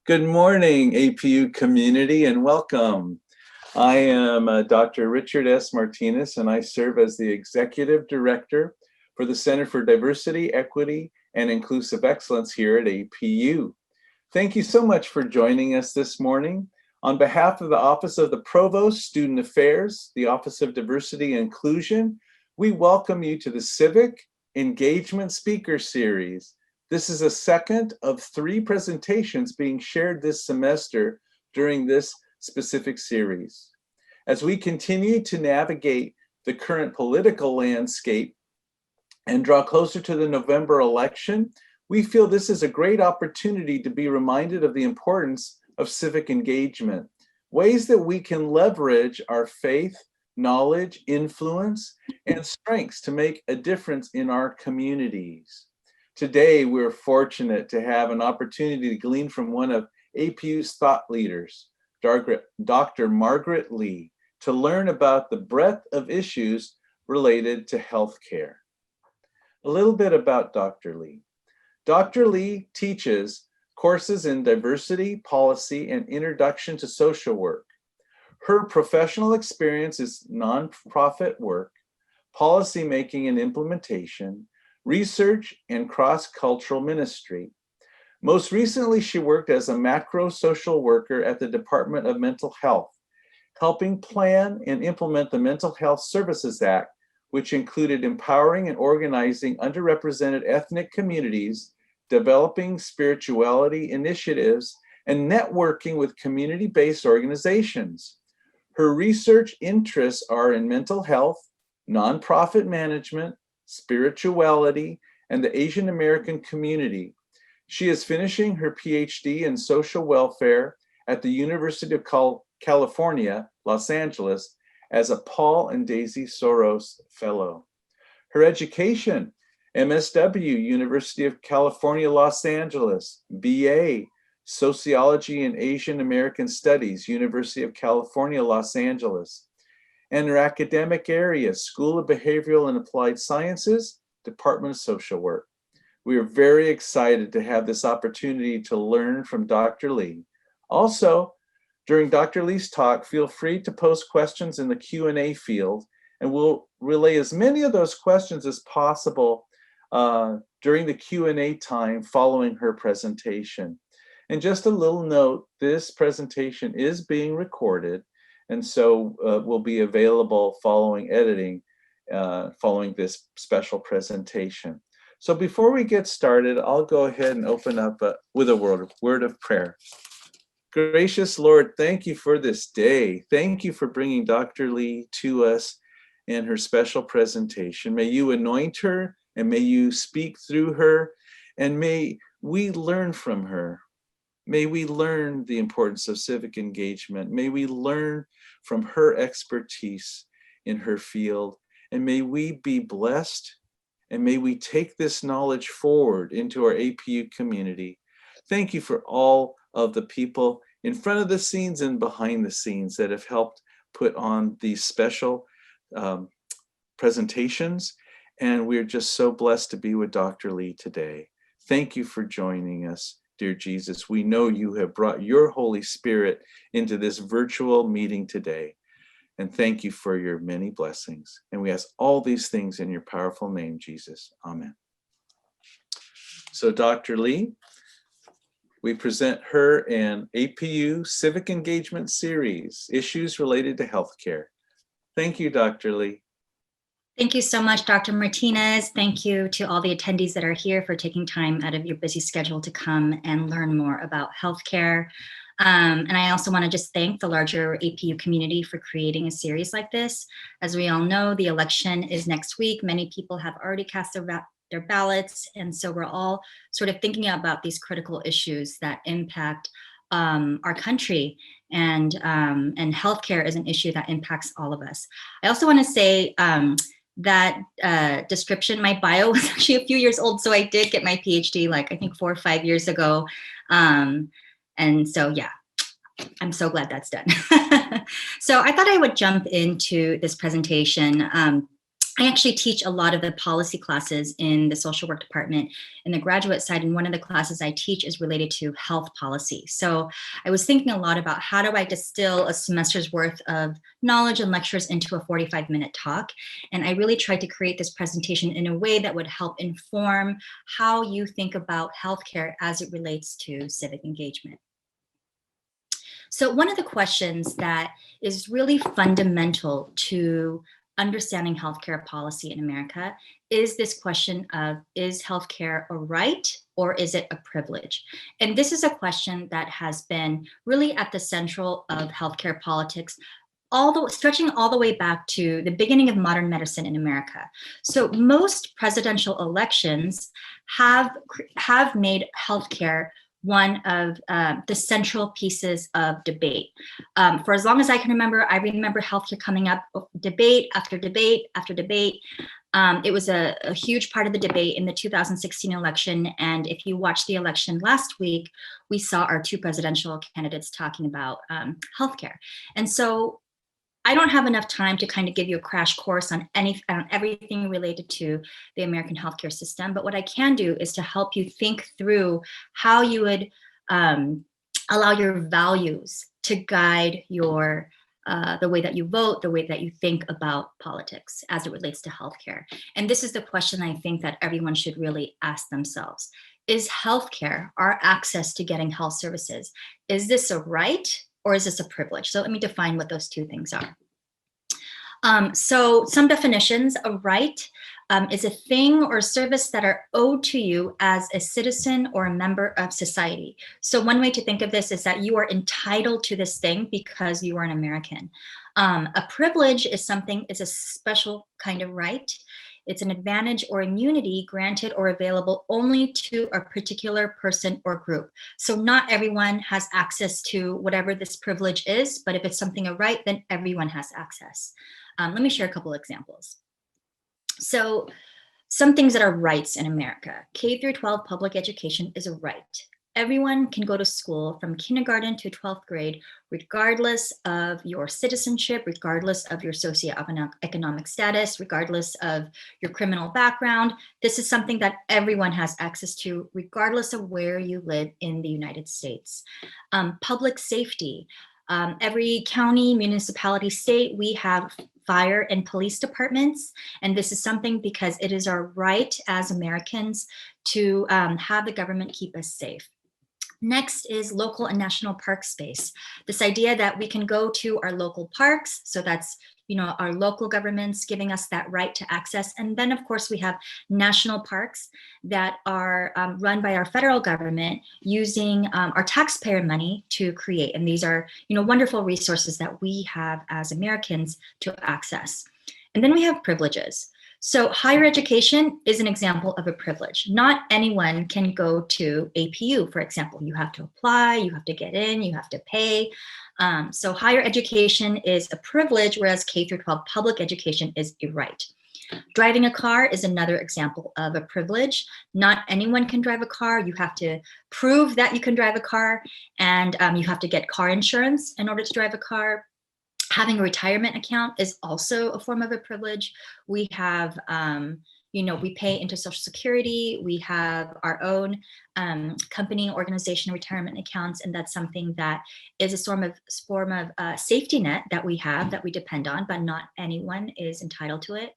Good morning, APU community, and welcome. I am Dr. Richard S. Martinez, and I serve as the Executive Director for the Center for Diversity, Equity, and Inclusive Excellence here at APU. Thank you so much for joining us this morning. On behalf of the Office of the Provost, Student Affairs, the Office of Diversity and Inclusion, we welcome you to the Civic Engagement Speaker Series. This is a second of 3 presentations being shared this semester during this specific series. As we continue to navigate the current political landscape and draw closer to the November election, we feel this is a great opportunity to be reminded of the importance of civic engagement, ways that we can leverage our faith, knowledge, influence, and strengths to make a difference in our communities. Today, we're fortunate to have an opportunity to glean from one of APU's thought leaders, Dr. Margaret Lee, to learn about the breadth of issues related to healthcare. A little bit about Dr. Lee. Dr. Lee teaches courses in diversity, policy, and introduction to social work. Her professional experience is nonprofit work, policymaking and implementation, research, and cross-cultural ministry. Most recently, she worked as a macro social worker at the Department of Mental Health, helping plan and implement the Mental Health Services Act, which included empowering and organizing underrepresented ethnic communities, developing spirituality initiatives, and networking with community-based organizations. Her research interests are in mental health, nonprofit management, spirituality, and the Asian American community. She is finishing her PhD in social welfare at the University of California, Los Angeles, as a Paul and Daisy Soros Fellow. Her education, MSW, University of California, Los Angeles, BA, Sociology and Asian American Studies, University of California, Los Angeles. And her academic area, School of Behavioral and Applied Sciences, Department of Social Work. We are very excited to have this opportunity to learn from Dr. Lee. Also, during Dr. Lee's talk, feel free to post questions in the Q&A field, and we'll relay as many of those questions as possible during the Q&A time following her presentation. And just a little note, this presentation is being recorded, and so will be available following editing, following this special presentation. So before we get started, I'll go ahead and open up with a word of prayer. Gracious Lord, thank you for this day. Thank you for bringing Dr. Lee to us and her special presentation. May you anoint her, and may you speak through her, and may we learn from her. May we learn the importance of civic engagement. May we learn from her expertise in her field. And may we be blessed, and may we take this knowledge forward into our APU community. Thank you for all of the people in front of the scenes and behind the scenes that have helped put on these special presentations. And we're just so blessed to be with Dr. Lee today. Thank you for joining us. Dear Jesus, we know you have brought your Holy Spirit into this virtual meeting today. And thank you for your many blessings. And we ask all these things in your powerful name, Jesus. Amen. So Dr. Lee, we present her an APU Civic Engagement Series, Issues Related to Healthcare. Thank you, Dr. Lee. Thank you so much, Dr. Martinez. Thank you to all the attendees that are here for taking time out of your busy schedule to come and learn more about healthcare. And I also want to just thank the larger APU community for creating a series like this. As we all know, the election is next week. Many people have already cast their ballots. And so we're all sort of thinking about these critical issues that impact our country. And healthcare is an issue that impacts all of us. I also want to say, that description, my bio was actually a few years old. So I did get my PhD like, I think 4 or 5 years ago. And so, yeah, I'm so glad that's done. So I thought I would jump into this presentation. I actually teach a lot of the policy classes in the social work department in the graduate side, and one of the classes I teach is related to health policy. So I was thinking a lot about how do I distill a semester's worth of knowledge and lectures into a 45-minute talk. And I really tried to create this presentation in a way that would help inform how you think about healthcare as it relates to civic engagement. So one of the questions that is really fundamental to understanding healthcare policy in America is this question of, is healthcare a right or is it a privilege? And this is a question that has been really at the central of healthcare politics, stretching all the way back to the beginning of modern medicine in America. So most presidential elections have made healthcare one of the central pieces of debate. For as long as I can remember, I remember healthcare coming up debate after debate after debate. It was a huge part of the debate in the 2016 election. And if you watched the election last week, we saw our two presidential candidates talking about healthcare. And so I don't have enough time to kind of give you a crash course on everything related to the American healthcare system. But what I can do is to help you think through how you would allow your values to guide your the way that you vote, the way that you think about politics as it relates to healthcare. And this is the question I think that everyone should really ask themselves. Is healthcare, our access to getting health services, is this a right or is this a privilege? So let me define what those two things are. So some definitions: a right is a thing or service that are owed to you as a citizen or a member of society. So one way to think of this is that you are entitled to this thing because you are an American. A privilege is a special kind of right. It's an advantage or immunity granted or available only to a particular person or group. So not everyone has access to whatever this privilege is, but if it's something a right, then everyone has access. Let me share a couple examples. So some things that are rights in America. K through 12 public education is a right. Everyone can go to school from kindergarten to 12th grade, regardless of your citizenship, regardless of your socioeconomic status, regardless of your criminal background. This is something that everyone has access to, regardless of where you live in the United States. Public safety. Every county, municipality, state, we have fire and police departments. And this is something because it is our right as Americans to have the government keep us safe. Next is local and national park space. This idea that we can go to our local parks, so that's our local governments giving us that right to access. And then of course we have national parks that are run by our federal government using our taxpayer money to create. And these are wonderful resources that we have as Americans to access. And then we have privileges. So higher education is an example of a privilege. Not anyone can go to APU, for example. You have to apply, you have to get in, you have to pay. So higher education is a privilege, whereas K through 12 public education is a right. Driving a car is another example of a privilege. Not anyone can drive a car. You have to prove that you can drive a car, and you have to get car insurance in order to drive a car. Having a retirement account is also a form of a privilege. We have, we pay into Social Security. We have our own company, organization, retirement accounts, and that's something that is a form of safety net that we have, that we depend on, but not anyone is entitled to it.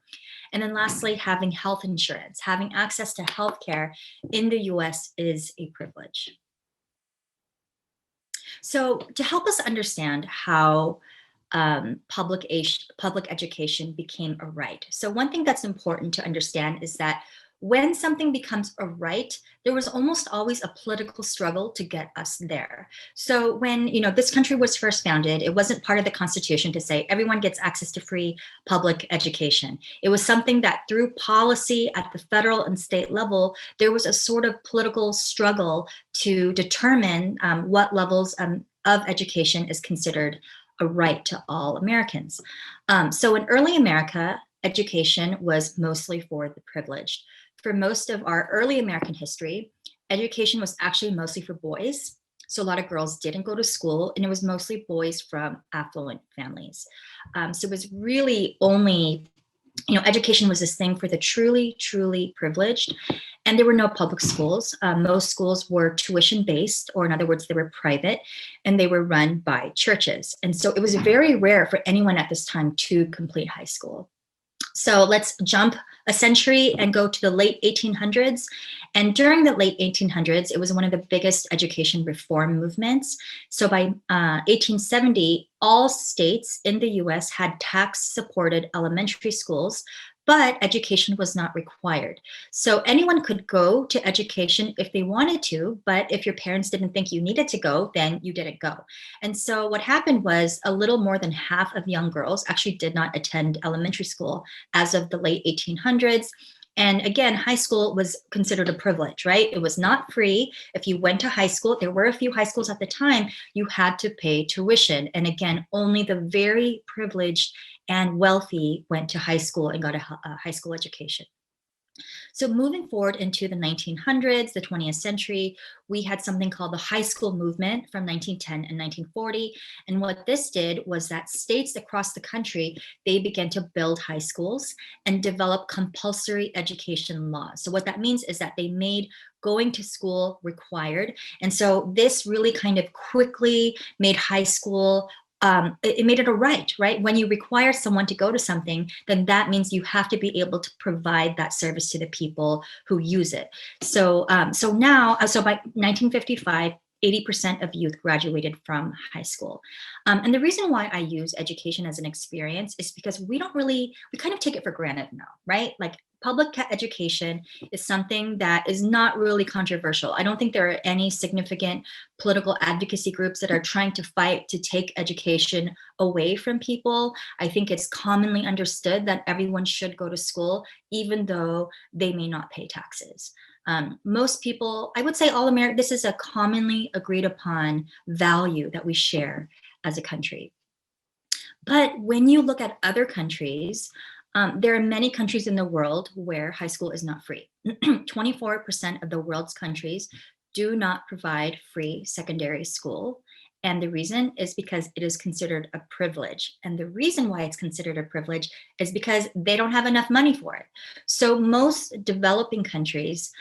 And then lastly, having health insurance, having access to healthcare in the US is a privilege. So to help us understand how public education became a right. So one thing that's important to understand is that when something becomes a right, there was almost always a political struggle to get us there. So when this country was first founded, it wasn't part of the Constitution to say everyone gets access to free public education. It was something that through policy at the federal and state level, there was a sort of political struggle to determine what levels of education is considered a right to all Americans. So in early America, education was mostly for the privileged. For most of our early American history, education was actually mostly for boys. So a lot of girls didn't go to school, and it was mostly boys from affluent families. So it was really only education was this thing for the truly, truly privileged. And there were no public schools. Most schools were tuition based, or in other words, they were private, and they were run by churches. And so it was very rare for anyone at this time to complete high school. So let's jump a century and go to the late 1800s. And during the late 1800s, it was one of the biggest education reform movements. So by 1870, all states in the US had tax-supported elementary schools, but education was not required. So anyone could go to education if they wanted to, but if your parents didn't think you needed to go, then you didn't go. And so what happened was a little more than half of young girls actually did not attend elementary school as of the late 1800s. And again, high school was considered a privilege, right? It was not free. If you went to high school, there were a few high schools at the time, you had to pay tuition. And again, only the very privileged and wealthy went to high school and got a high school education. So moving forward into the 1900s, the 20th century, we had something called the high school movement from 1910 and 1940. And what this did was that states across the country, they began to build high schools and develop compulsory education laws. So what that means is that they made going to school required. And so this really kind of quickly made high school it made it a right? When you require someone to go to something, then that means you have to be able to provide that service to the people who use it. So by 1955, 80% of youth graduated from high school. And the reason why I use education as an experience is because we kind of take it for granted now, right? Like public education is something that is not really controversial. I don't think there are any significant political advocacy groups that are trying to fight to take education away from people. I think it's commonly understood that everyone should go to school, even though they may not pay taxes. Most people, I would say all Americans, this is a commonly agreed upon value that we share as a country. But when you look at other countries, there are many countries in the world where high school is not free. 24% of the world's countries do not provide free secondary school. And the reason is because it is considered a privilege. And the reason why it's considered a privilege is because they don't have enough money for it. So most developing countries,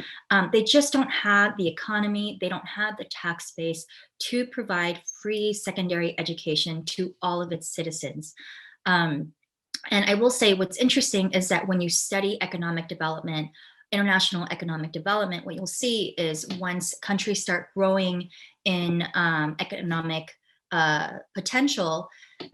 they just don't have the economy, they don't have the tax base to provide free secondary education to all of its citizens. And I will say what's interesting is that when you study economic development, international economic development, what you'll see is once countries start growing in economic potential,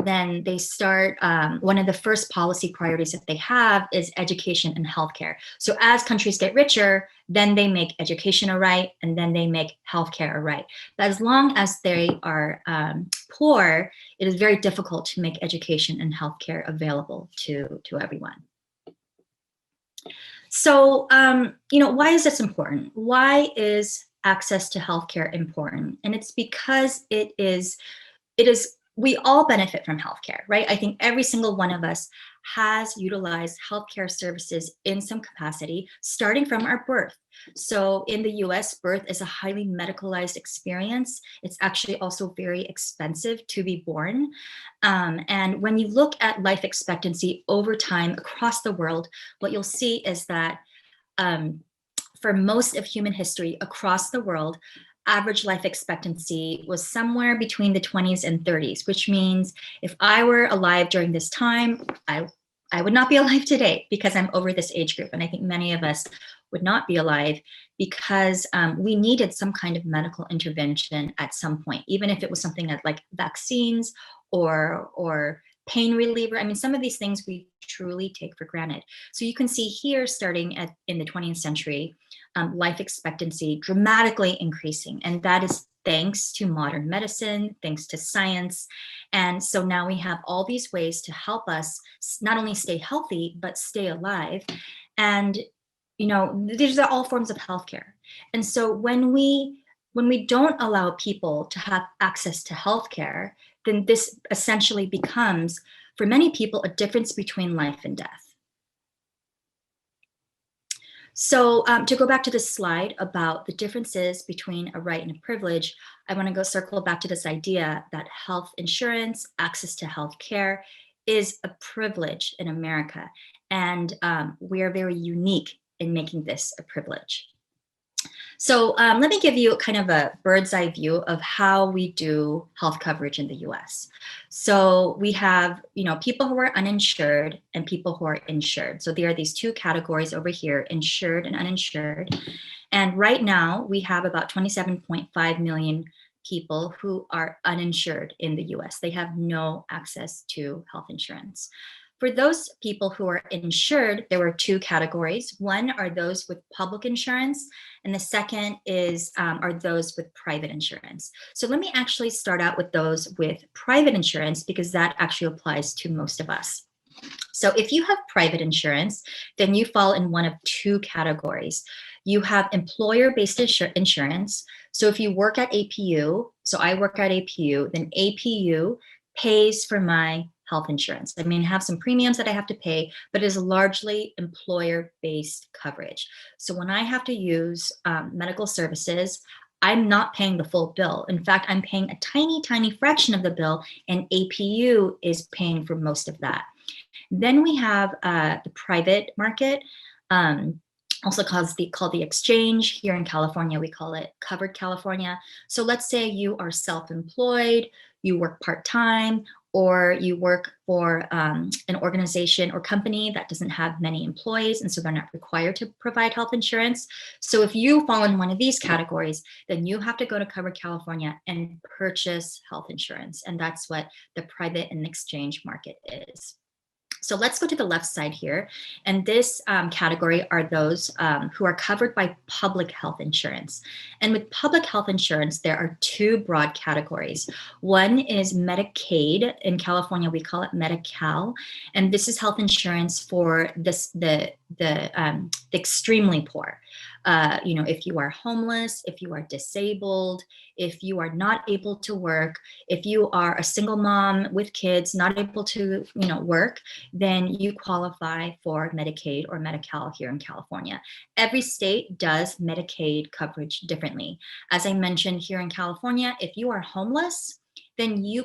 then they start, one of the first policy priorities that they have is education and healthcare. So as countries get richer, then they make education a right, and then they make healthcare a right. But as long as they are poor, it is very difficult to make education and healthcare available to everyone. So, why is this important? Why is access to healthcare important? And it's because it is, we all benefit from healthcare, right? I think every single one of us has utilized healthcare services in some capacity, starting from our birth. So in the US, birth is a highly medicalized experience. It's actually also very expensive to be born. And when you look at life expectancy over time across the world, what you'll see is that for most of human history across the world, average life expectancy was somewhere between the 20s and 30s, which means if I were alive during this time, I would not be alive today because I'm over this age group. And I think many of us would not be alive because we needed some kind of medical intervention at some point, even if it was something like vaccines or pain reliever. I mean, some of these things we truly take for granted. So you can see here, starting in the 20th century, life expectancy dramatically increasing. And that is thanks to modern medicine, thanks to science. And so now we have all these ways to help us not only stay healthy, but stay alive. And, these are all forms of healthcare. And so when we don't allow people to have access to healthcare, then this essentially becomes, for many people, a difference between life and death. So to go back to this slide about the differences between a right and a privilege, I want to circle back to this idea that health insurance, access to health care, is a privilege in America. And we are very unique in making this a privilege. So let me give you kind of a bird's eye view of how we do health coverage in the US. So we have, people who are uninsured and people who are insured. So there are these two categories over here, insured and uninsured. And right now we have about 27.5 million people who are uninsured in the US. They have no access to health insurance. For those people who are insured, there were two categories. One are those with public insurance, and the second are those with private insurance. So let me actually start out with those with private insurance, because that actually applies to most of us. So if you have private insurance, then you fall in one of two categories. You have employer-based insurance. So if you work at APU, so I work at APU, then APU pays for my health insurance. I mean, I have some premiums that I have to pay, but it is largely employer-based coverage. So when I have to use medical services, I'm not paying the full bill. In fact, I'm paying a tiny, tiny fraction of the bill, and APU is paying for most of that. Then we have the private market, also called the exchange. Here in California, we call it covered California. So let's say you are self-employed, you work part-time, or you work for an organization or company that doesn't have many employees, and so they're not required to provide health insurance. So if you fall in one of these categories, then you have to go to Covered California and purchase health insurance. And that's what the private and exchange market is. So let's go to the left side here. And this category are those who are covered by public health insurance. And with public health insurance, there are two broad categories. One is Medicaid. In California, we call it Medi-Cal. And this is health insurance for the extremely poor. If you are homeless, if you are disabled, if you are not able to work, if you are a single mom with kids, not able to, work, then you qualify for Medicaid or Medi-Cal here in California. Every state does Medicaid coverage differently. As I mentioned, here in California, if you are homeless, then you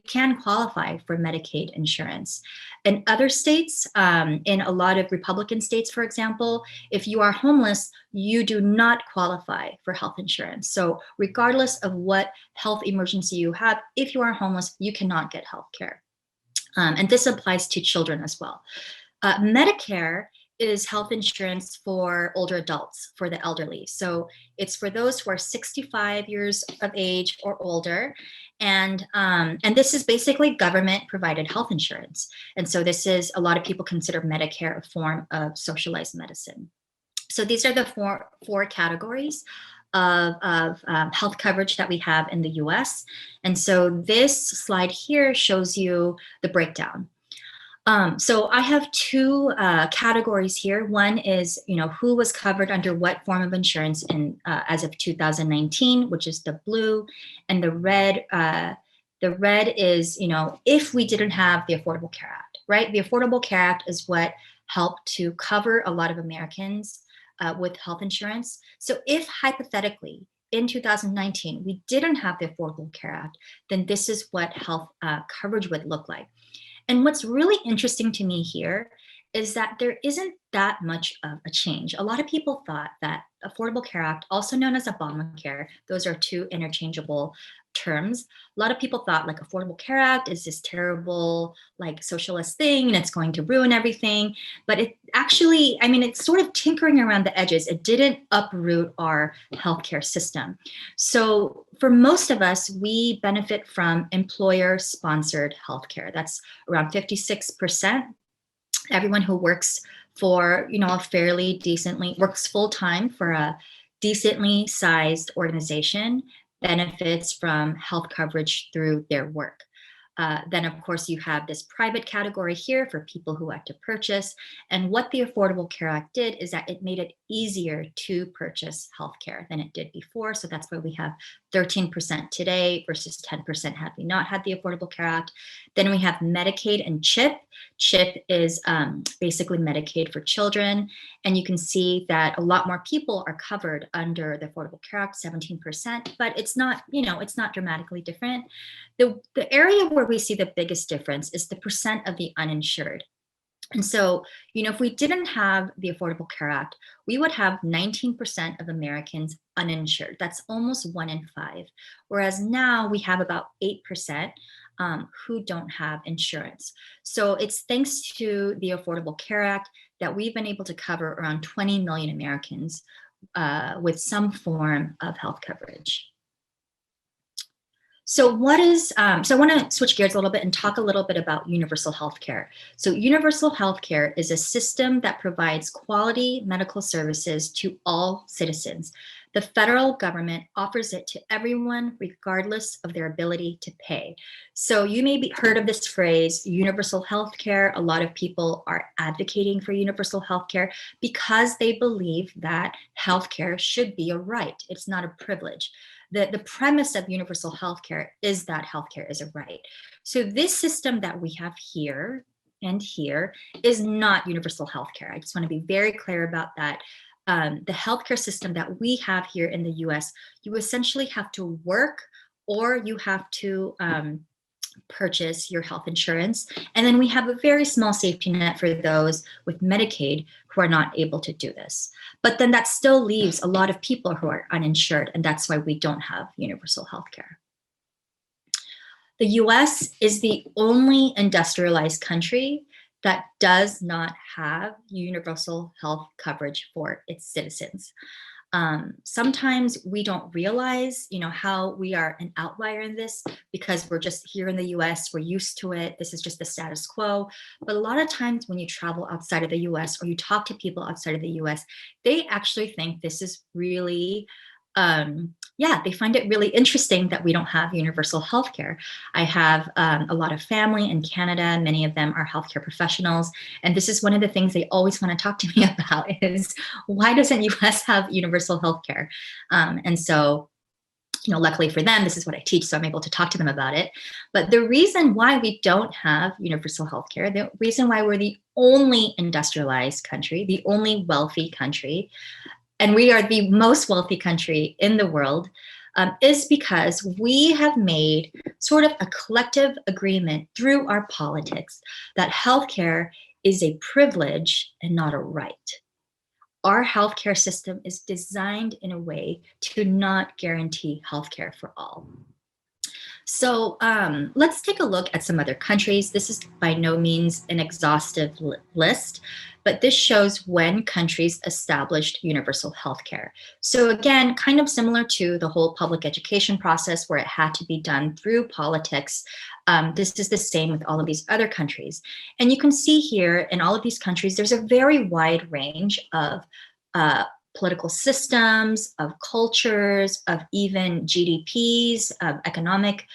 can qualify for Medicaid insurance. In other states, in a lot of Republican states, for example, if you are homeless, you do not qualify for health insurance. So regardless of what health emergency you have, if you are homeless, you cannot get health care. And this applies to children as well. Medicare is health insurance for older adults, for the elderly. So it's for those who are 65 years of age or older. And this is basically government provided health insurance. And so this is, a lot of people consider Medicare a form of socialized medicine. So these are the four categories of health coverage that we have in the US. And so this slide here shows you the breakdown. So I have two categories here. One is, who was covered under what form of insurance as of 2019, which is the blue, and the red. The red is, if we didn't have the Affordable Care Act, right? The Affordable Care Act is what helped to cover a lot of Americans with health insurance. So if hypothetically in 2019 we didn't have the Affordable Care Act, then this is what health coverage would look like. And what's really interesting to me here is that there isn't that much of a change. A lot of people thought that Affordable Care Act, also known as Obamacare, those are two interchangeable terms. A lot of people thought like Affordable Care Act is this terrible like socialist thing and it's going to ruin everything. But it actually, it's sort of tinkering around the edges. It didn't uproot our healthcare system. So for most of us, we benefit from employer-sponsored healthcare. That's around 56%. Everyone who works for, works full-time for a decently sized organization benefits from health coverage through their work. Then, of course, you have this private category here for people who have to purchase. And what the Affordable Care Act did is that it made it easier to purchase healthcare than it did before. So that's why we have 13% today versus 10% had we not had the Affordable Care Act. Then we have Medicaid and CHIP. CHIP is basically Medicaid for children. And you can see that a lot more people are covered under the Affordable Care Act, 17%, but it's not, it's not dramatically different. The area where we see the biggest difference is the percent of the uninsured. And so, if we didn't have the Affordable Care Act, we would have 19% of Americans uninsured. That's almost 1 in 5. Whereas now we have about 8% who don't have insurance. So it's thanks to the Affordable Care Act that we've been able to cover around 20 million Americans with some form of health coverage. So so I want to switch gears a little bit and talk a little bit about universal healthcare. So universal healthcare is a system that provides quality medical services to all citizens. The federal government offers it to everyone regardless of their ability to pay. So you may be heard of this phrase, universal healthcare. A lot of people are advocating for universal healthcare because they believe that healthcare should be a right. It's not a privilege. The premise of universal healthcare is that healthcare is a right. So this system that we have here and here is not universal healthcare. I just want to be very clear about that. The healthcare system that we have here in the US, you essentially have to work or you have to purchase your health insurance. And then we have a very small safety net for those with Medicaid who are not able to do this. But then that still leaves a lot of people who are uninsured, and that's why we don't have universal health care. The US is the only industrialized country that does not have universal health coverage for its citizens. Sometimes we don't realize, how we are an outlier in this because we're just here in the US, we're used to it. This is just the status quo. But a lot of times when you travel outside of the US or you talk to people outside of the US, they actually think this is really, they find it really interesting that we don't have universal healthcare. I have a lot of family in Canada. Many of them are healthcare professionals. And this is one of the things they always want to talk to me about is why doesn't US have universal healthcare? And so, luckily for them, this is what I teach, so I'm able to talk to them about it. But the reason why we don't have universal healthcare, the reason why we're the only industrialized country, the only wealthy country, and we are the most wealthy country in the world, is because we have made sort of a collective agreement through our politics that healthcare is a privilege and not a right. Our healthcare system is designed in a way to not guarantee healthcare for all. So let's take a look at some other countries. This is by no means an exhaustive list, but this shows when countries established universal healthcare. So again, kind of similar to the whole public education process where it had to be done through politics. This is the same with all of these other countries. And you can see here in all of these countries, there's a very wide range of political systems, of cultures, of even GDPs, of economic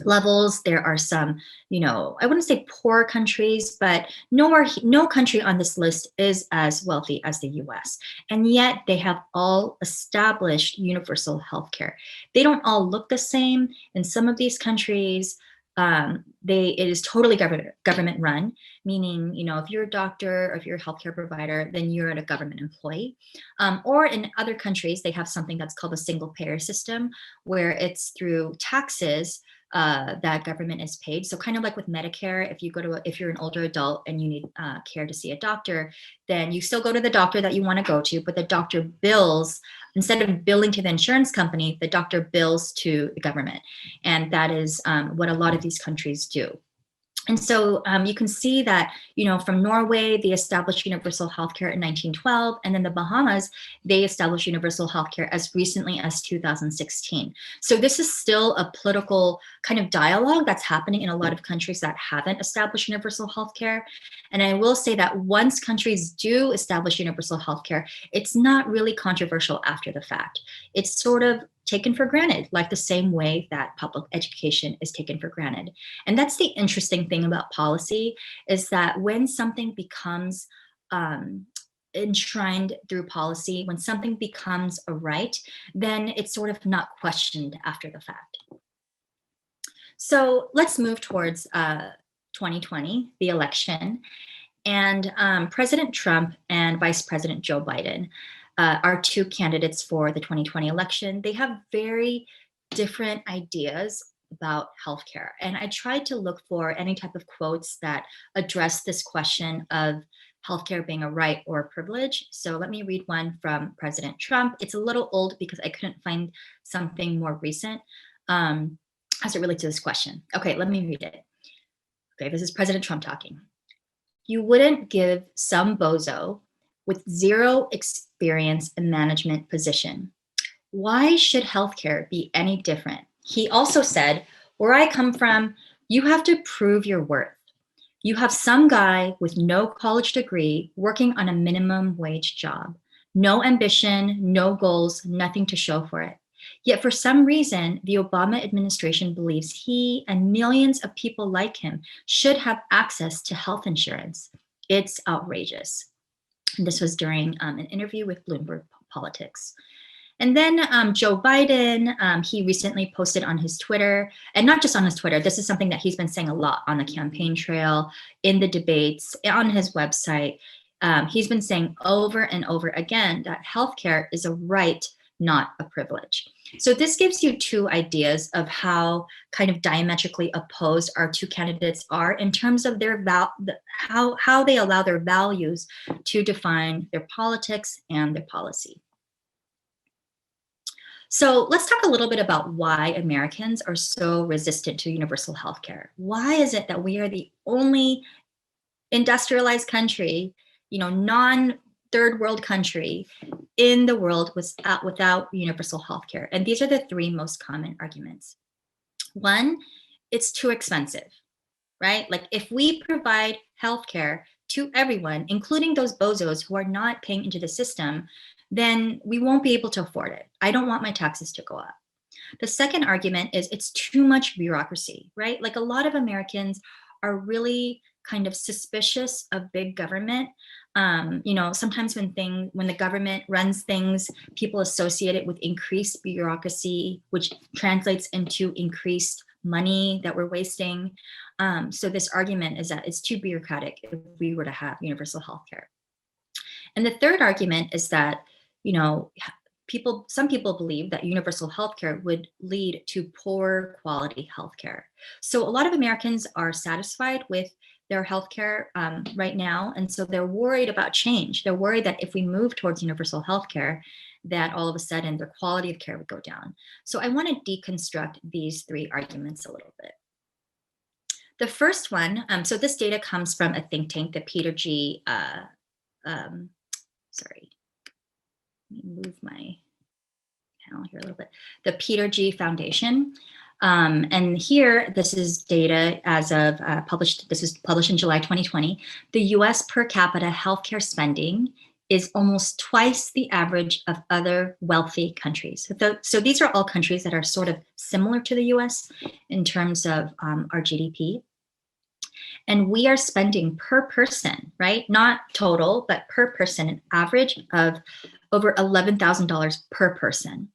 levels. There are some, I wouldn't say poor countries, but no country on this list is as wealthy as the US. And yet they have all established universal healthcare. They don't all look the same. In some of these countries, it is totally government run, meaning, if you're a doctor or if you're a healthcare provider, then you're a government employee. Or in other countries, they have something that's called a single payer system, where it's through taxes that government is paid. So kind of like with Medicare, if you're an older adult and you need care to see a doctor, then you still go to the doctor that you want to go to, but the doctor bills, instead of billing to the insurance company, the doctor bills to the government. And that is what a lot of these countries do. And so you can see that, from Norway, they established universal healthcare in 1912, and then the Bahamas, they established universal healthcare as recently as 2016. So this is still a political kind of dialogue that's happening in a lot of countries that haven't established universal healthcare. And I will say that once countries do establish universal healthcare, it's not really controversial after the fact. It's sort of taken for granted, like the same way that public education is taken for granted. And that's the interesting thing about policy, is that when something becomes enshrined through policy, when something becomes a right, then it's sort of not questioned after the fact. So let's move towards 2020, the election. And President Trump and Vice President Joe Biden are two candidates for the 2020 election. They have very different ideas about healthcare. And I tried to look for any type of quotes that address this question of healthcare being a right or a privilege. So let me read one from President Trump. It's a little old because I couldn't find something more recent as it relates to this question. Okay, let me read it. Okay, this is President Trump talking. You wouldn't give some bozo with zero experience in management position. Why should healthcare be any different? He also said, where I come from, you have to prove your worth. You have some guy with no college degree working on a minimum wage job, no ambition, no goals, nothing to show for it. Yet for some reason, the Obama administration believes he and millions of people like him should have access to health insurance. It's outrageous. And this was during an interview with Bloomberg Politics. And then Joe Biden, he recently posted on his Twitter, and not just on his Twitter, this is something that he's been saying a lot on the campaign trail, in the debates, on his website. He's been saying over and over again that healthcare is a right, not a privilege. So this gives you two ideas of how kind of diametrically opposed our two candidates are in terms of their how they allow their values to define their politics and their policy. So let's talk a little bit about why Americans are so resistant to universal health care. Why is it that we are the only industrialized country, non-third world country in the world without universal health care? And these are the three most common arguments. One, it's too expensive, right? Like if we provide health care to everyone, including those bozos who are not paying into the system, then we won't be able to afford it. I don't want my taxes to go up. The second argument is it's too much bureaucracy, right? Like a lot of Americans are really kind of suspicious of big government. Sometimes when the government runs things, people associate it with increased bureaucracy, which translates into increased money that we're wasting. So this argument is that it's too bureaucratic if we were to have universal health care. And the third argument is that some people believe that universal healthcare would lead to poor quality healthcare. So a lot of Americans are satisfied with their healthcare right now, and so they're worried about change. They're worried that if we move towards universal healthcare, that all of a sudden their quality of care would go down. So I want to deconstruct these three arguments a little bit. The first one, so this data comes from a think tank, the Peter G. Sorry, let me move my panel here a little bit. The Peter G. Foundation. And here, this is data as of published, this is published in July 2020. The US per capita healthcare spending is almost twice the average of other wealthy countries. So these are all countries that are sort of similar to the US in terms of our GDP. And we are spending per person, right? Not total, but per person, an average of over $11,000 per person.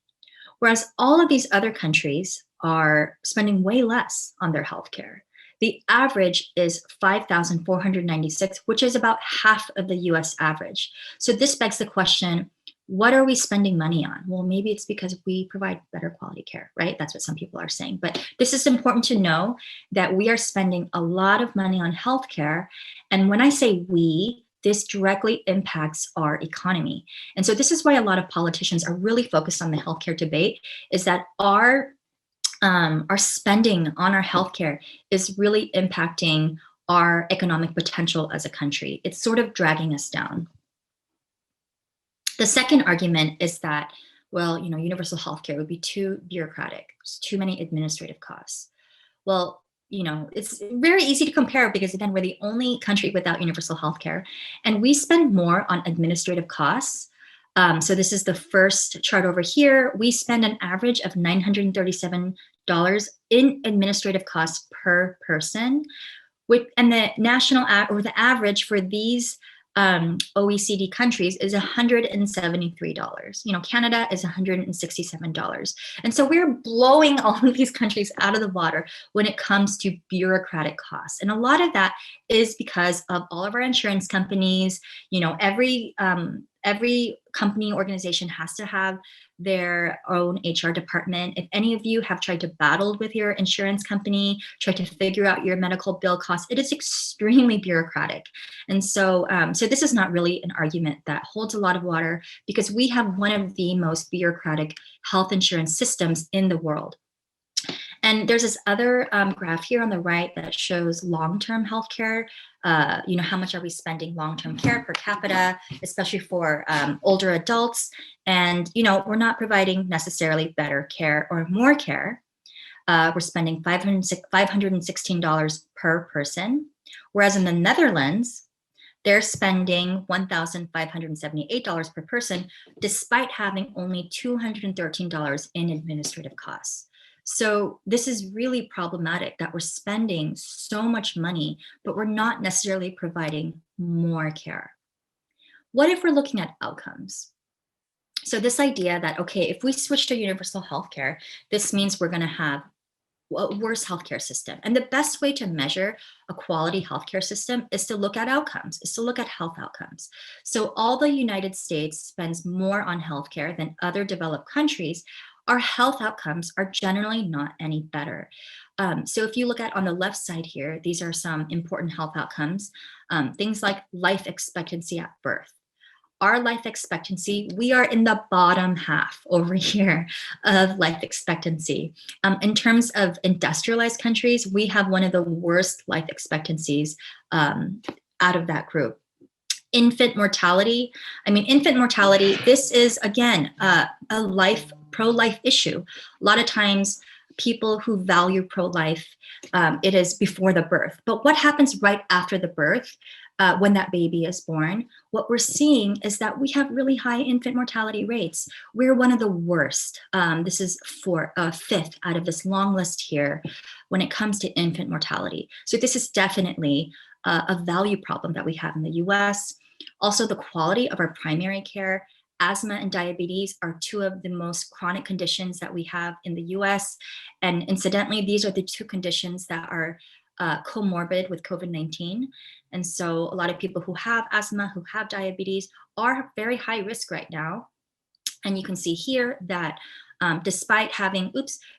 Whereas all of these other countries are spending way less on their healthcare. The average is $5,496, which is about half of the US average. So this begs the question, what are we spending money on? Well, maybe it's because we provide better quality care, right? That's what some people are saying. But this is important to know that we are spending a lot of money on healthcare. And when I say we, this directly impacts our economy. And so this is why a lot of politicians are really focused on the healthcare debate, is that our spending on our healthcare is really impacting our economic potential as a country. It's sort of dragging us down. The second argument is that, well, universal healthcare would be too bureaucratic. There's too many administrative costs. Well, it's very easy to compare because again, we're the only country without universal healthcare, and we spend more on administrative costs. So this is the first chart over here. We spend an average of $937 in administrative costs per person, and the national or the average for these OECD countries is $173. Canada is $167. And so we're blowing all of these countries out of the water when it comes to bureaucratic costs. And a lot of that is because of all of our insurance companies. Every Every company organization has to have their own HR department. If any of you have tried to battle with your insurance company, try to figure out your medical bill costs, it is extremely bureaucratic. And so, so this is not really an argument that holds a lot of water, because we have one of the most bureaucratic health insurance systems in the world. And there's this other graph here on the right that shows long-term healthcare. How much are we spending long-term care per capita, especially for older adults? And, we're not providing necessarily better care or more care. We're spending $516 per person, whereas in the Netherlands, they're spending $1,578 per person, despite having only $213 in administrative costs. So this is really problematic that we're spending so much money, but we're not necessarily providing more care. What if we're looking at outcomes? So this idea that, okay, if we switch to universal healthcare, this means we're going to have a worse healthcare system. And the best way to measure a quality healthcare system is to look at outcomes, is to look at health outcomes. So although the United States spends more on healthcare than other developed countries, our health outcomes are generally not any better. So if you look at on the left side here, these are some important health outcomes, things like life expectancy at birth. Our life expectancy, we are in the bottom half over here of life expectancy. In terms of industrialized countries, we have one of the worst life expectancies out of that group. Infant mortality, this is, again, a pro-life issue. A lot of times, people who value pro-life, it is before the birth. But what happens right after the birth, when that baby is born? What we're seeing is that we have really high infant mortality rates. We're one of the worst. This is for fifth out of this long list here when it comes to infant mortality. So this is definitely a value problem that we have in the US. Also, the quality of our primary care. Asthma and diabetes are two of the most chronic conditions that we have in the US. And incidentally, these are the two conditions that are comorbid with COVID-19. And so a lot of people who have asthma, who have diabetes, are very high risk right now. And you can see here that despite having,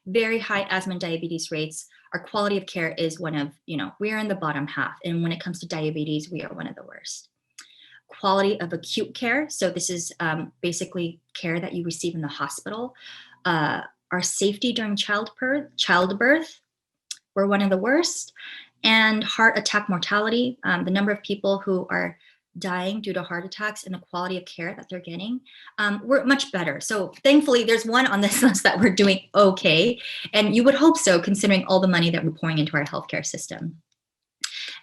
very high asthma and diabetes rates, our quality of care is one of, we're in the bottom half. And when it comes to diabetes, we are one of the worst. Quality of acute care. So this is basically care that you receive in the hospital. Our safety during childbirth, we're one of the worst. And heart attack mortality, the number of people who are dying due to heart attacks and the quality of care that they're getting, we're much better. So thankfully, there's one on this list that we're doing okay. And you would hope so, considering all the money that we're pouring into our healthcare system.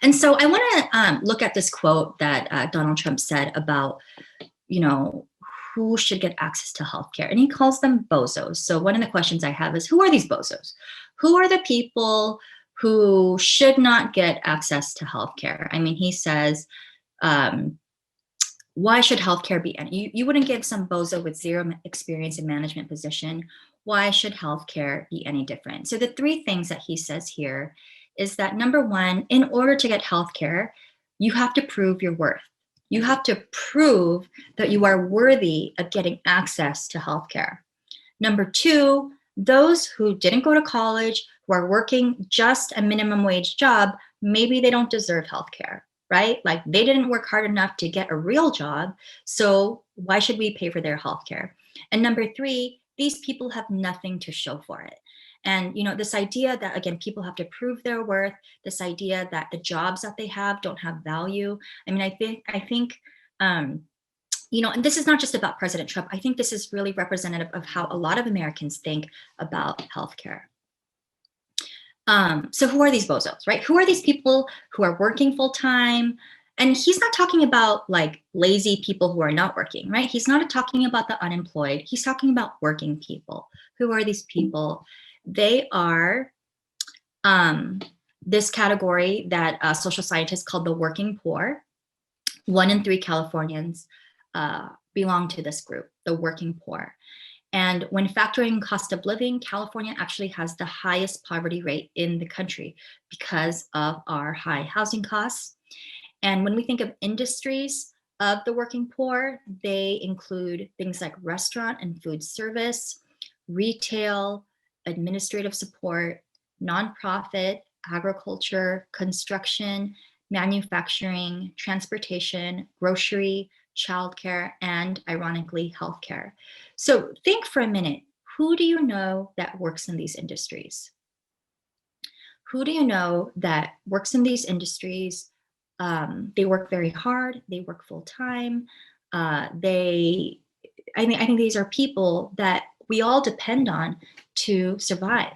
And so I want to look at this quote that Donald Trump said about, who should get access to healthcare. And he calls them bozos. So one of the questions I have is, who are these bozos? Who are the people who should not get access to healthcare? I mean, he says, why should healthcare be any? You wouldn't give some bozo with zero experience in management position. Why should healthcare be any different? So the three things that he says here is that, number one, in order to get healthcare, you have to prove your worth. You have to prove that you are worthy of getting access to healthcare. Number two, those who didn't go to college, who are working just a minimum wage job, maybe they don't deserve healthcare, right? Like they didn't work hard enough to get a real job, so why should we pay for their healthcare? And number three, these people have nothing to show for it. And this idea that, again, people have to prove their worth, this idea that the jobs that they have don't have value. I mean, I think and this is not just about President Trump. I think this is really representative of how a lot of Americans think about healthcare. So who are these bozos, right? Who are these people who are working full time? And he's not talking about like lazy people who are not working, right? He's not talking about the unemployed. He's talking about working people. Who are these people? They are this category that social scientists call the working poor. 1 in 3 Californians belong to this group, the working poor. And when factoring cost of living, California actually has the highest poverty rate in the country because of our high housing costs. And when we think of industries, of the working poor. They include things like restaurant and food service, retail, administrative support, nonprofit, agriculture, construction, manufacturing, transportation, grocery, childcare, and ironically, healthcare. So think for a minute, who do you know that works in these industries? Who do you know that works in these industries? They work very hard, they work full time. They, I think these are people that we all depend on to survive.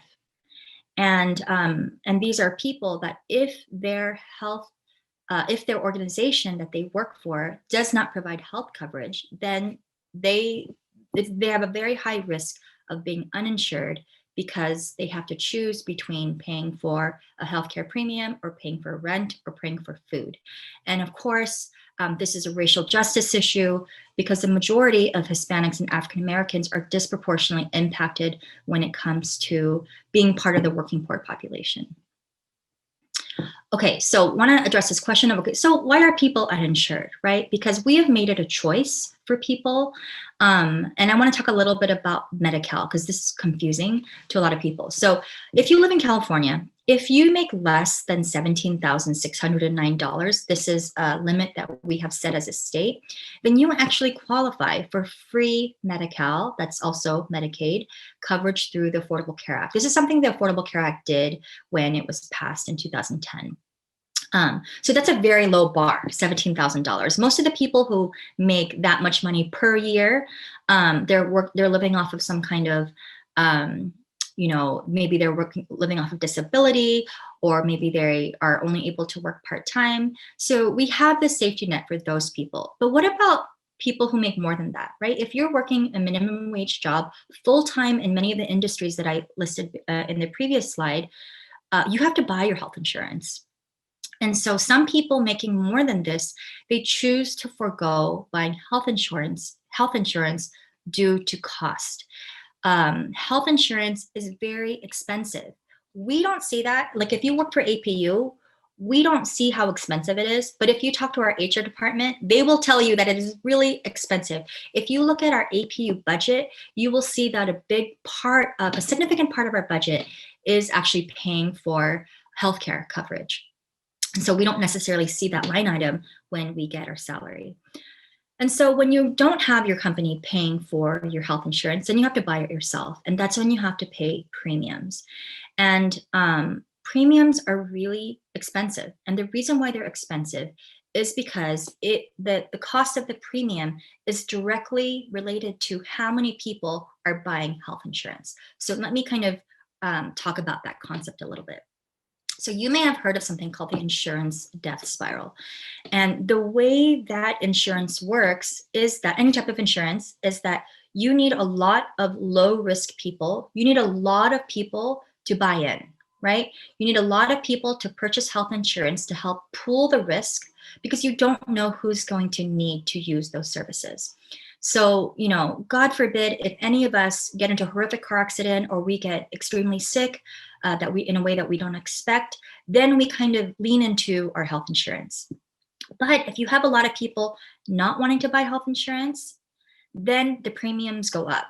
And these are people that if their organization that they work for does not provide health coverage, then they they have a very high risk of being uninsured because they have to choose between paying for a healthcare premium or paying for rent or paying for food. And of course, this is a racial justice issue because the majority of Hispanics and African Americans are disproportionately impacted when it comes to being part of the working poor population. Okay, so want to address this question of, okay, so why are people uninsured, right? Because we have made it a choice for people. And I want to talk a little bit about Medi-Cal because this is confusing to a lot of people. So if you live in California, if you make less than $17,609, this is a limit that we have set as a state, then you actually qualify for free Medi-Cal, that's also Medicaid, coverage through the Affordable Care Act. This is something the Affordable Care Act did when it was passed in 2010. So that's a very low bar, $17,000. Most of the people who make that much money per year, they're living off of some kind of, maybe they're living off of disability, or maybe they are only able to work part-time. So we have the safety net for those people. But what about people who make more than that, right? If you're working a minimum wage job full-time in many of the industries that I listed in the previous slide, you have to buy your health insurance. And so some people making more than this, they choose to forego buying health insurance due to cost. Health insurance is very expensive. We don't see that. Like if you work for APU, we don't see how expensive it is. But if you talk to our HR department, they will tell you that it is really expensive. If you look at our APU budget, you will see that a significant part of our budget is actually paying for healthcare coverage. And so we don't necessarily see that line item when we get our salary. And so when you don't have your company paying for your health insurance, then you have to buy it yourself. And that's when you have to pay premiums. And premiums are really expensive. And the reason why they're expensive is because the cost of the premium is directly related to how many people are buying health insurance. So let me kind of talk about that concept a little bit. So you may have heard of something called the insurance death spiral. And the way that insurance works is that any type of insurance is that you need a lot of low risk people. You need a lot of people to buy in, right? You need a lot of people to purchase health insurance to help pool the risk because you don't know who's going to need to use those services. So, God forbid, if any of us get into a horrific car accident or we get extremely sick, in a way that we don't expect, then we kind of lean into our health insurance. But if you have a lot of people not wanting to buy health insurance, then the premiums go up.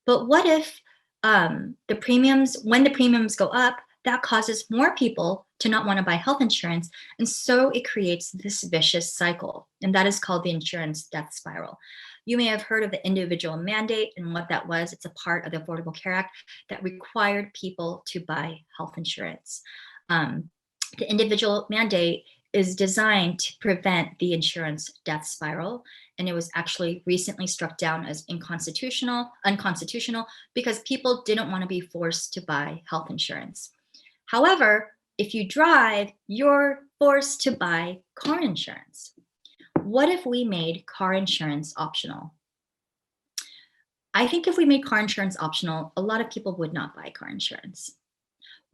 But what if when the premiums go up, that causes more people to not want to buy health insurance. And so it creates this vicious cycle. And that is called the insurance death spiral. You may have heard of the individual mandate and what that was. It's a part of the Affordable Care Act that required people to buy health insurance. The individual mandate is designed to prevent the insurance death spiral. And it was actually recently struck down as unconstitutional because people didn't want to be forced to buy health insurance. However, if you drive, you're forced to buy car insurance. What if we made car insurance optional? I think if we made car insurance optional, a lot of people would not buy car insurance.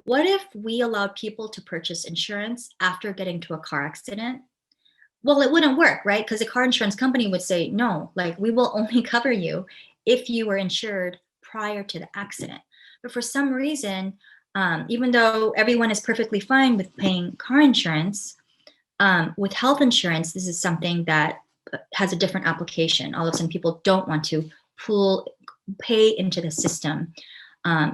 What if we allowed people to purchase insurance after getting to a car accident? Well, it wouldn't work, right? Because the car insurance company would say, no, we will only cover you if you were insured prior to the accident. But for some reason, even though everyone is perfectly fine with paying car insurance, with health insurance, this is something that has a different application. All of a sudden, people don't want to pay into the system,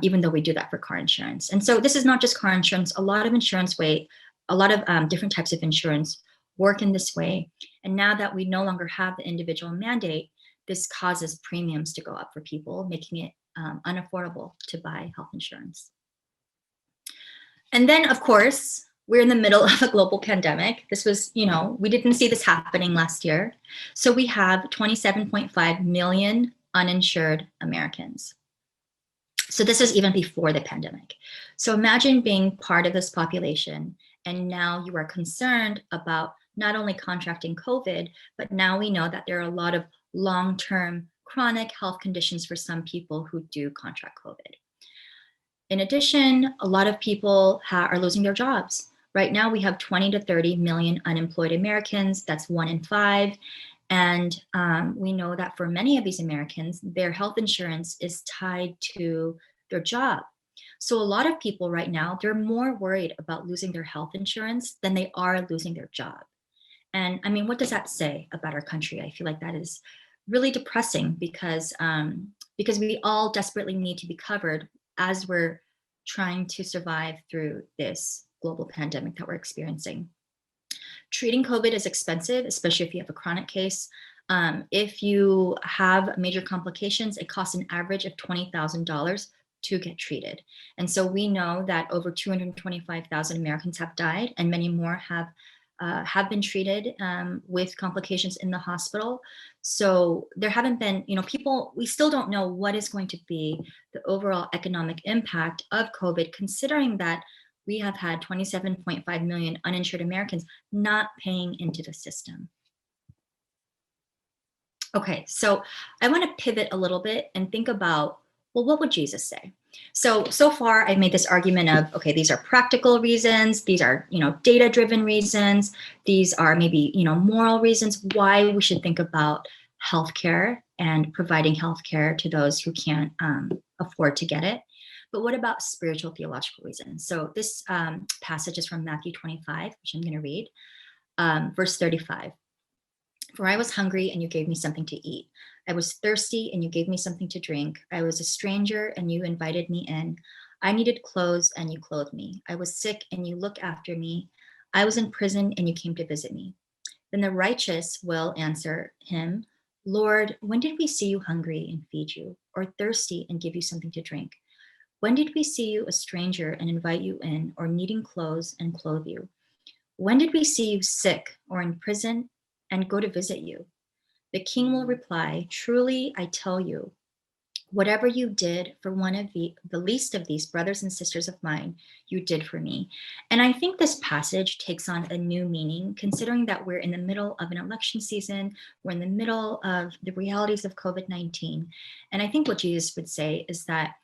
even though we do that for car insurance. And so this is not just car insurance. A lot of different types of insurance work in this way. And now that we no longer have the individual mandate, this causes premiums to go up for people, making it unaffordable to buy health insurance. And then, of course, we're in the middle of a global pandemic. This was, we didn't see this happening last year. So we have 27.5 million uninsured Americans. So this is even before the pandemic. So imagine being part of this population, and now you are concerned about not only contracting COVID, but now we know that there are a lot of long-term chronic health conditions for some people who do contract COVID. In addition, a lot of people are losing their jobs. Right now, we have 20 to 30 million unemployed Americans. That's 1 in 5. And we know that for many of these Americans, their health insurance is tied to their job. So a lot of people right now, they're more worried about losing their health insurance than they are losing their job. And I mean, what does that say about our country? I feel like that is really depressing because we all desperately need to be covered as we're trying to survive through this global pandemic that we're experiencing. Treating COVID is expensive, especially if you have a chronic case. If you have major complications, it costs an average of $20,000 to get treated. And so we know that over 225,000 Americans have died, and many more have been treated with complications in the hospital. So there haven't been, we still don't know what is going to be the overall economic impact of COVID, considering that we have had 27.5 million uninsured Americans not paying into the system. Okay, so I want to pivot a little bit and think about, well, what would Jesus say? So far I've made this argument of, okay, these are practical reasons, these are, data-driven reasons, these are maybe, moral reasons why we should think about healthcare and providing healthcare to those who can't afford to get it. But what about spiritual theological reasons? So this passage is from Matthew 25, which I'm going to read, verse 35. For I was hungry and you gave me something to eat. I was thirsty and you gave me something to drink. I was a stranger and you invited me in. I needed clothes and you clothed me. I was sick and you looked after me. I was in prison and you came to visit me. Then the righteous will answer him, Lord, when did we see you hungry and feed you, or thirsty and give you something to drink? When did we see you a stranger and invite you in, or needing clothes and clothe you? When did we see you sick or in prison and go to visit you? The king will reply, truly, I tell you, whatever you did for one of the least of these brothers and sisters of mine, you did for me. And I think this passage takes on a new meaning, considering that we're in the middle of an election season, we're in the middle of the realities of COVID-19. And I think what Jesus would say is that,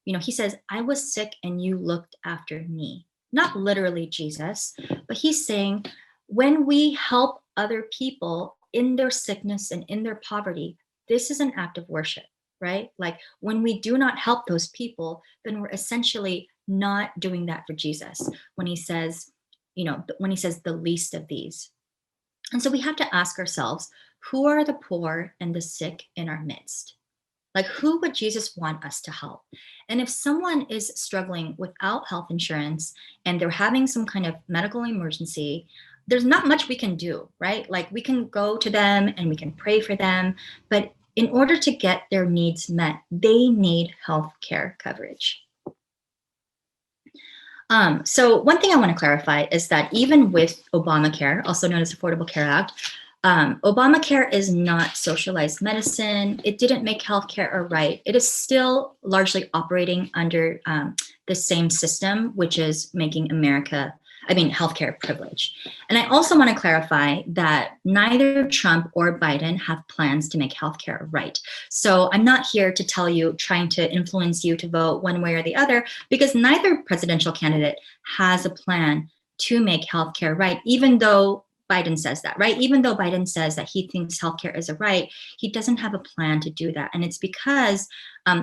he says, I was sick and you looked after me. Not literally Jesus, but he's saying, when we help other people in their sickness and in their poverty, this is an act of worship, right? Like when we do not help those people, then we're essentially not doing that for Jesus when he says, the least of these. And so we have to ask ourselves, who are the poor and the sick in our midst? Like, who would Jesus want us to help? And if someone is struggling without health insurance and they're having some kind of medical emergency, there's not much we can do, right? Like we can go to them and we can pray for them, but in order to get their needs met, they need health care coverage. So one thing I want to clarify is that even with Obamacare, also known as Affordable Care Act, Obamacare is not socialized medicine. It didn't make healthcare a right. It is still largely operating under the same system, which is making healthcare privilege. And I also want to clarify that neither Trump or Biden have plans to make healthcare a right. So I'm not here to tell you, trying to influence you to vote one way or the other, because neither presidential candidate has a plan to make healthcare right, even though Biden says that, right? Even though Biden says that he thinks healthcare is a right, he doesn't have a plan to do that. And it's because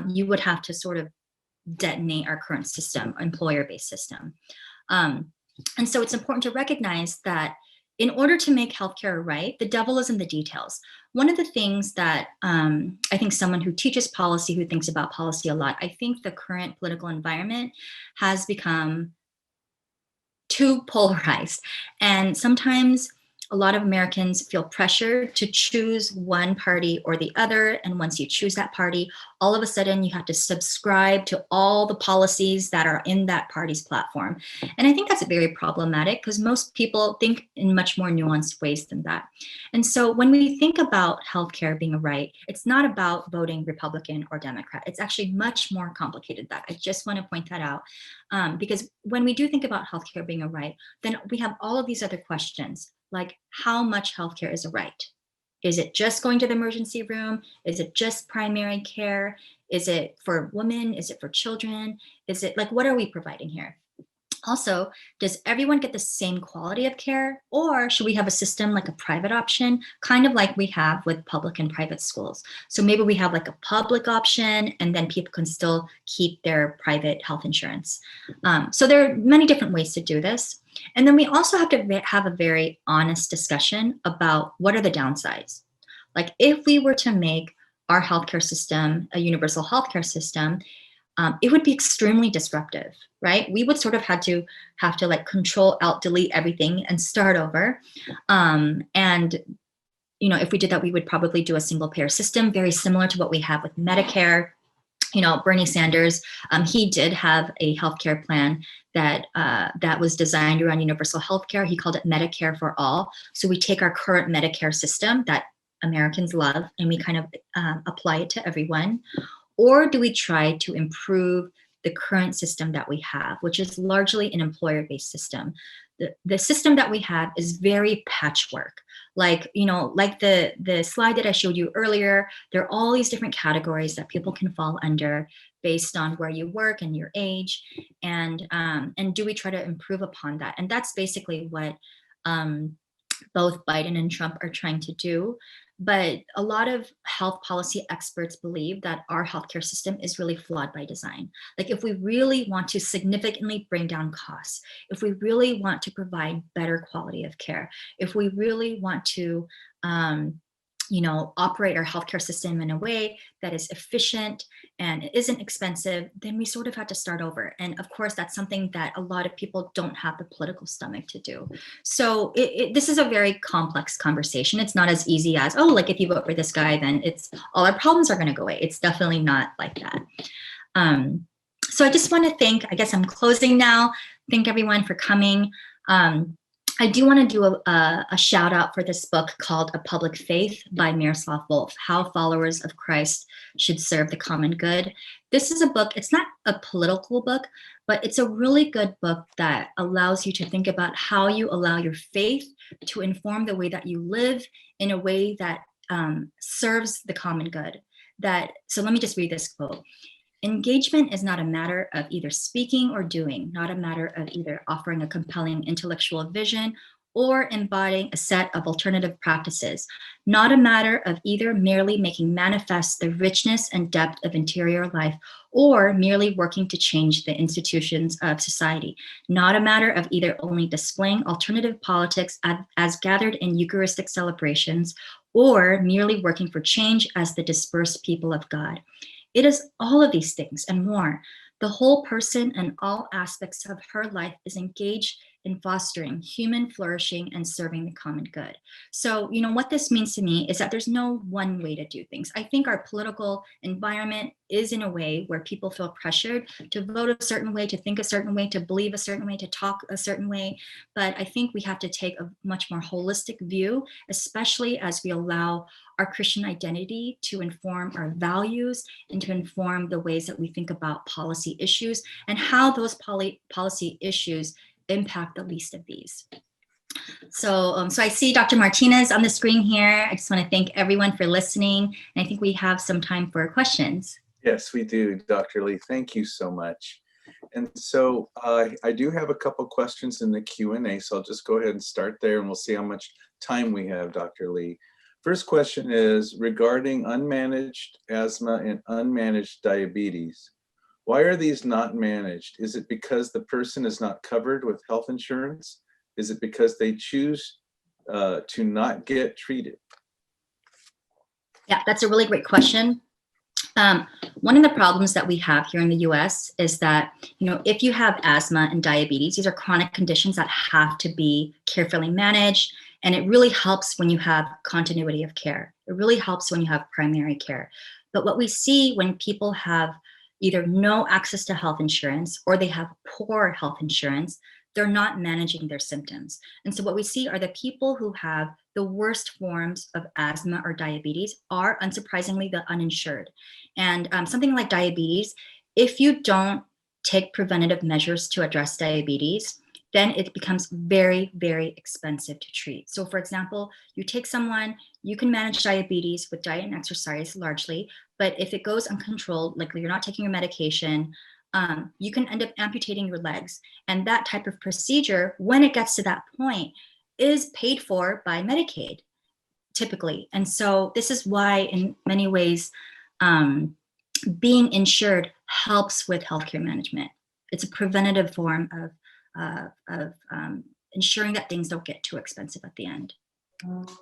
you would have to sort of detonate our current system, employer-based system. And so it's important to recognize that in order to make healthcare right, the devil is in the details. One of the things that I think someone who teaches policy, who thinks about policy a lot, I think the current political environment has become too polarized. And sometimes a lot of Americans feel pressured to choose one party or the other. And once you choose that party, all of a sudden you have to subscribe to all the policies that are in that party's platform. And I think that's very problematic because most people think in much more nuanced ways than that. And so when we think about healthcare being a right, it's not about voting Republican or Democrat. It's actually much more complicated than that. I just want to point that out. Because when we do think about healthcare being a right, then we have all of these other questions, like how much healthcare is a right? Is it just going to the emergency room? Is it just primary care? Is it for women? Is it for children? Is it like, what are we providing here? Also, does everyone get the same quality of care, or should we have a system like a private option, kind of like we have with public and private schools? So maybe we have like a public option and then people can still keep their private health insurance. So there are many different ways to do this. And then we also have to have a very honest discussion about what are the downsides. Like if we were to make our healthcare system a universal healthcare system, it would be extremely disruptive, right? We would sort of have to like control, alt, delete everything and start over. And if we did that, we would probably do a single payer system, very similar to what we have with Medicare. Bernie Sanders, he did have a healthcare plan that was designed around universal healthcare. He called it Medicare for All. So we take our current Medicare system that Americans love and we kind of apply it to everyone. Or do we try to improve the current system that we have, which is largely an employer-based system? The system that we have is very patchwork. Like the slide that I showed you earlier, there are all these different categories that people can fall under based on where you work and your age. And do we try to improve upon that? And that's basically what both Biden and Trump are trying to do. But a lot of health policy experts believe that our healthcare system is really flawed by design. Like if we really want to significantly bring down costs, if we really want to provide better quality of care, if we really want to operate our healthcare system in a way that is efficient and isn't expensive, then we sort of have to start over. And of course, that's something that a lot of people don't have the political stomach to do. So this is a very complex conversation. It's not as easy as, oh, like if you vote for this guy, then it's all our problems are going to go away. It's definitely not like that. So I just want to thank, I guess I'm closing now. Thank everyone for coming. I do want to do a shout out for this book called A Public Faith by Miroslav Volf, How Followers of Christ Should Serve the Common Good. This is a book, it's not a political book, but it's a really good book that allows you to think about how you allow your faith to inform the way that you live in a way that serves the common good. So let me just read this quote. Engagement is not a matter of either speaking or doing, not a matter of either offering a compelling intellectual vision or embodying a set of alternative practices, not a matter of either merely making manifest the richness and depth of interior life or merely working to change the institutions of society, not a matter of either only displaying alternative politics as gathered in Eucharistic celebrations or merely working for change as the dispersed people of God. It is all of these things and more. The whole person and all aspects of her life is engaged in fostering human flourishing and serving the common good. So, what this means to me is that there's no one way to do things. I think our political environment is in a way where people feel pressured to vote a certain way, to think a certain way, to believe a certain way, to talk a certain way. But I think we have to take a much more holistic view, especially as we allow our Christian identity to inform our values and to inform the ways that we think about policy issues and how those policy issues impact the least of these. So I see Dr. Martinez on the screen here. I just want to thank everyone for listening. And I think we have some time for questions. Yes, we do, Dr. Lee. Thank you so much. And so I do have a couple questions in the Q&A, so I'll just go ahead and start there and we'll see how much time we have, Dr. Lee. First question is regarding unmanaged asthma and unmanaged diabetes. Why are these not managed? Is it because the person is not covered with health insurance? Is it because they choose to not get treated? Yeah, that's a really great question. One of the problems that we have here in the US is that, if you have asthma and diabetes, these are chronic conditions that have to be carefully managed. And it really helps when you have continuity of care. It really helps when you have primary care. But what we see when people have either no access to health insurance or they have poor health insurance, they're not managing their symptoms. And so what we see are the people who have the worst forms of asthma or diabetes are, unsurprisingly, the uninsured. And something like diabetes, if you don't take preventative measures to address diabetes, then it becomes very, very expensive to treat. So, for example, you take someone, you can manage diabetes with diet and exercise largely, but if it goes uncontrolled, like you're not taking your medication, you can end up amputating your legs. And that type of procedure, when it gets to that point, is paid for by Medicaid, typically. And so this is why, in many ways, being insured helps with healthcare management. It's a preventative form of ensuring that things don't get too expensive at the end.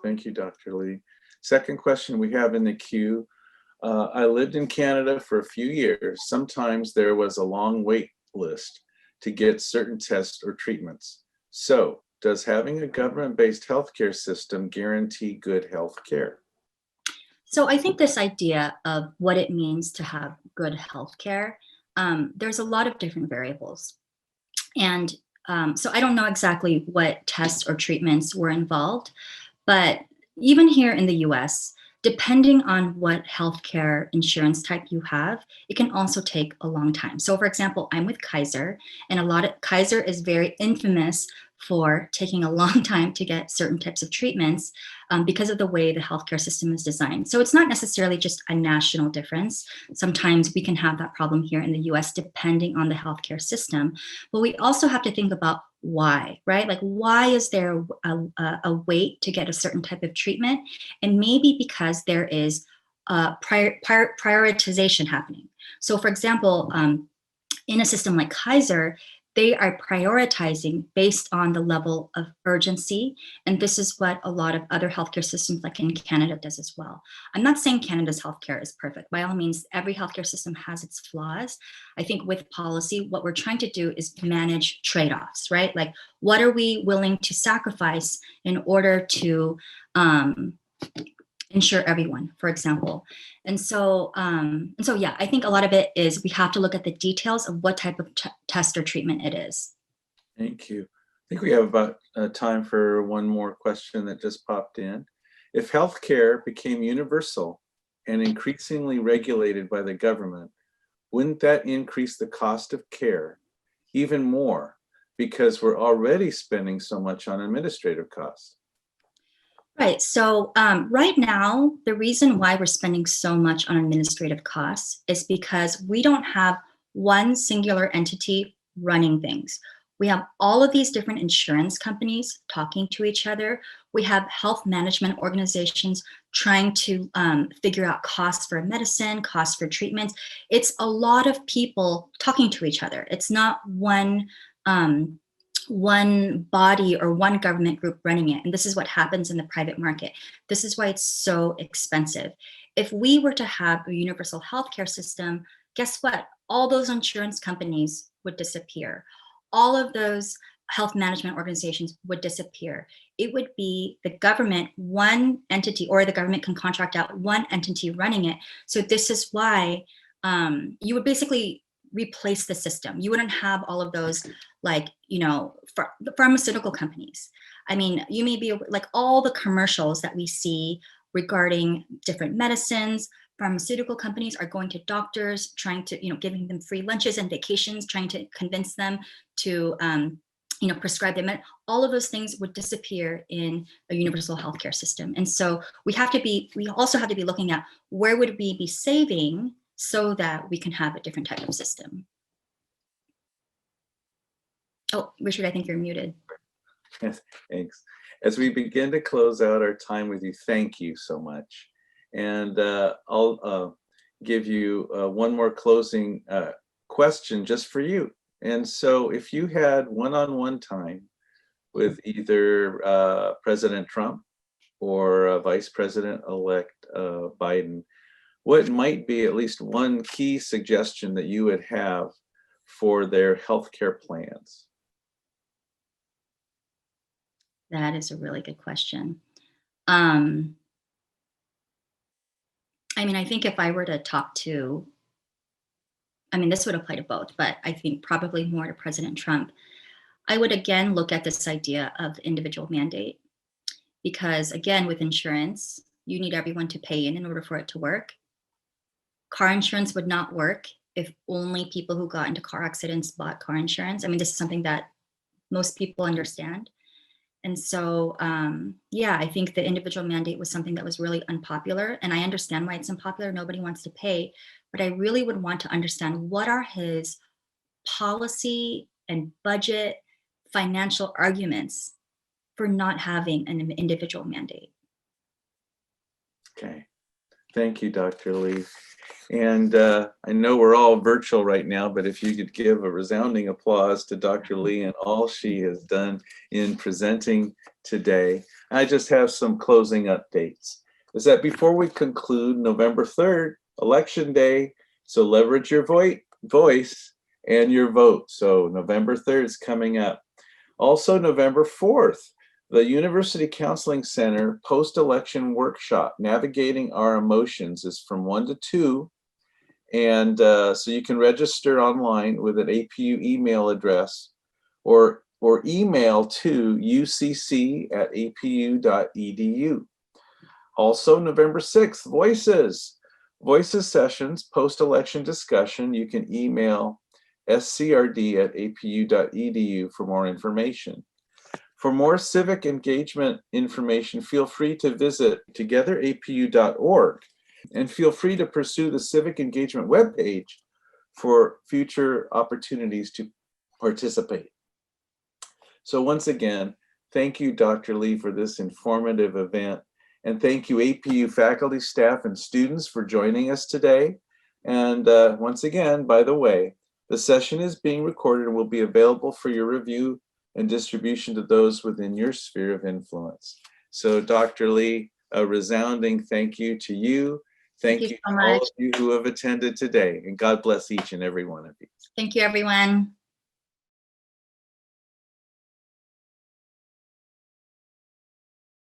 Thank you, Dr. Lee. Second question we have in the queue. I lived in Canada for a few years. Sometimes there was a long wait list to get certain tests or treatments. So, does having a government-based healthcare system guarantee good healthcare? So I think this idea of what it means to have good healthcare, there's a lot of different variables. And so I don't know exactly what tests or treatments were involved, but even here in the US, depending on what healthcare insurance type you have, it can also take a long time. So, for example, I'm with Kaiser, and Kaiser is very infamous for taking a long time to get certain types of treatments because of the way the healthcare system is designed. So it's not necessarily just a national difference. Sometimes we can have that problem here in the US depending on the healthcare system. But we also have to think about why, right? Like, why is there a wait to get a certain type of treatment? And maybe because there is prioritization happening. So, for example, in a system like Kaiser, they are prioritizing based on the level of urgency. And this is what a lot of other healthcare systems, like in Canada, does as well. I'm not saying Canada's healthcare is perfect. By all means, every healthcare system has its flaws. I think with policy, what we're trying to do is manage trade-offs, right? Like, what are we willing to sacrifice in order to insure everyone, for example. And so, yeah, I think a lot of it is we have to look at the details of what type of test or treatment it is. Thank you. I think we have about time for one more question that just popped in. If healthcare became universal and increasingly regulated by the government, wouldn't that increase the cost of care even more because we're already spending so much on administrative costs? Right. So right now, the reason why we're spending so much on administrative costs is because we don't have one singular entity running things. We have all of these different insurance companies talking to each other. We have health management organizations trying to figure out costs for medicine, costs for treatments. It's a lot of people talking to each other. It's not one body or one government group running it. And this is what happens in the private market. This is why it's so expensive. If we were to have a universal healthcare system, guess what? All those insurance companies would disappear. All of those health management organizations would disappear. It would be the government, one entity, or the government can contract out one entity running it. So this is why you would basically replace the system. You wouldn't have all of those, like, the pharmaceutical companies. I mean, you may be like all the commercials that we see regarding different medicines. Pharmaceutical companies are going to doctors, trying to, giving them free lunches and vacations, trying to convince them to, prescribe them. All of those things would disappear in a universal healthcare system. And so we also have to be looking at where would we be saving so that we can have a different type of system. Oh, Richard, I think you're muted. Yes, thanks. As we begin to close out our time with you, thank you so much. And I'll give you one more closing question just for you. And so if you had one-on-one time with either President Trump or Vice President-elect Biden, what might be at least one key suggestion that you would have for their healthcare plans? That is a really good question. I mean, I think if I were to talk to, I mean, this would apply to both, but I think probably more to President Trump, I would again look at this idea of the individual mandate. Because again, with insurance, you need everyone to pay in order for it to work. Car insurance would not work if only people who got into car accidents bought car insurance. I mean, this is something that most people understand. And so, yeah, I think the individual mandate was something that was really unpopular. And I understand why it's unpopular. Nobody wants to pay. But I really would want to understand what are his policy and budget financial arguments for not having an individual mandate. Okay. Thank you, Dr. Lee. And I know we're all virtual right now, but if you could give a resounding applause to Dr. Lee and all she has done in presenting today. I just have some closing updates. Is that before we conclude, November 3rd, Election Day, so leverage your voice and your vote. So November 3rd is coming up. Also, November 4th, the University Counseling Center post-election workshop, Navigating Our Emotions, is from 1 to 2. And so you can register online with an APU email address or email to ucc@apu.edu. Also, November 6th, Voices sessions, post-election discussion. You can email scrd@apu.edu for more information. For more civic engagement information, feel free to visit togetherapu.org and feel free to pursue the civic engagement webpage for future opportunities to participate. So once again, thank you, Dr. Lee, for this informative event. And thank you, APU faculty, staff, and students for joining us today. And once again, by the way, the session is being recorded and will be available for your review and distribution to those within your sphere of influence. So Dr. Lee, a resounding thank you to you. Thank you so to much. all of you who have attended today, and God bless each and every one of you. Thank you, everyone.